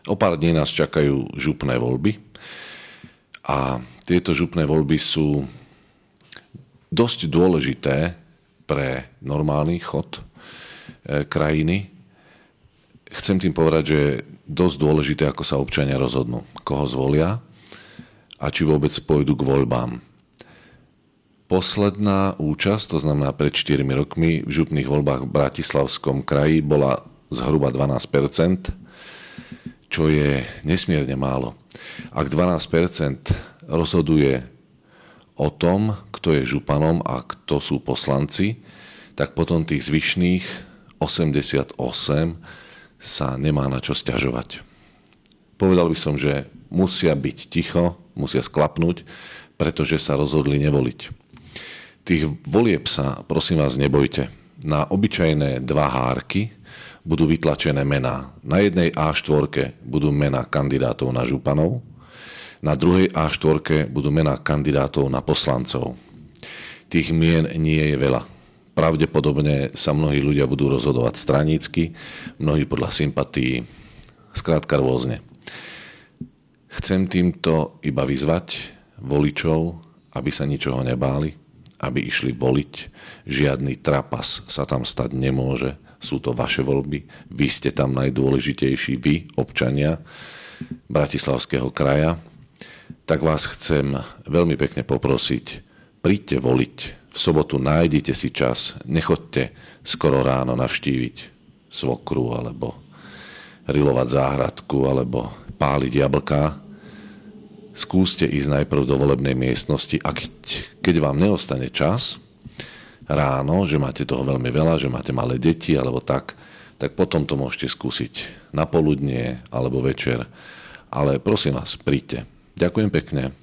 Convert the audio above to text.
O pár dní nás čakajú župné voľby a tieto župné voľby sú dosť dôležité pre normálny chod krajiny. Chcem tým povedať, že je dosť dôležité, ako sa občania rozhodnú, koho zvolia a či vôbec pôjdu k voľbám. Posledná účasť, to znamená pred 4 rokmi, v župných voľbách v Bratislavskom kraji bola zhruba 12%, čo je nesmierne málo. Ak 12% rozhoduje o tom, kto je županom a kto sú poslanci, tak potom tých zvyšných 88 sa nemá na čo sťažovať. Povedal by som, že musia byť ticho, musia sklapnúť, pretože sa rozhodli nevoliť. Tých volieb sa, prosím vás, nebojte. Na obyčajné 2 hárky budú vytlačené mená. Na jednej A4 budú mená kandidátov na županov, na druhej A4 budú mená kandidátov na poslancov. Tých mien nie je veľa. Pravdepodobne sa mnohí ľudia budú rozhodovať stranícky, mnohí podľa sympatií, skrátka rôzne. Chcem týmto iba vyzvať voličov, aby sa ničoho nebáli, aby išli voliť. Žiadny trapas sa tam stať nemôže. Sú to vaše voľby. Vy ste tam najdôležitejší, vy, občania Bratislavského kraja. Tak vás chcem veľmi pekne poprosiť, príďte voliť. V sobotu nájdite si čas, nechoďte skoro ráno navštíviť svokru, alebo rilovať záhradku, alebo páliť jablká. Skúste ísť najprv do volebnej miestnosti a keď vám neostane čas ráno, že máte toho veľmi veľa, že máte malé deti alebo tak potom to môžete skúsiť na poludnie alebo večer. Ale prosím vás, príďte. Ďakujem pekne.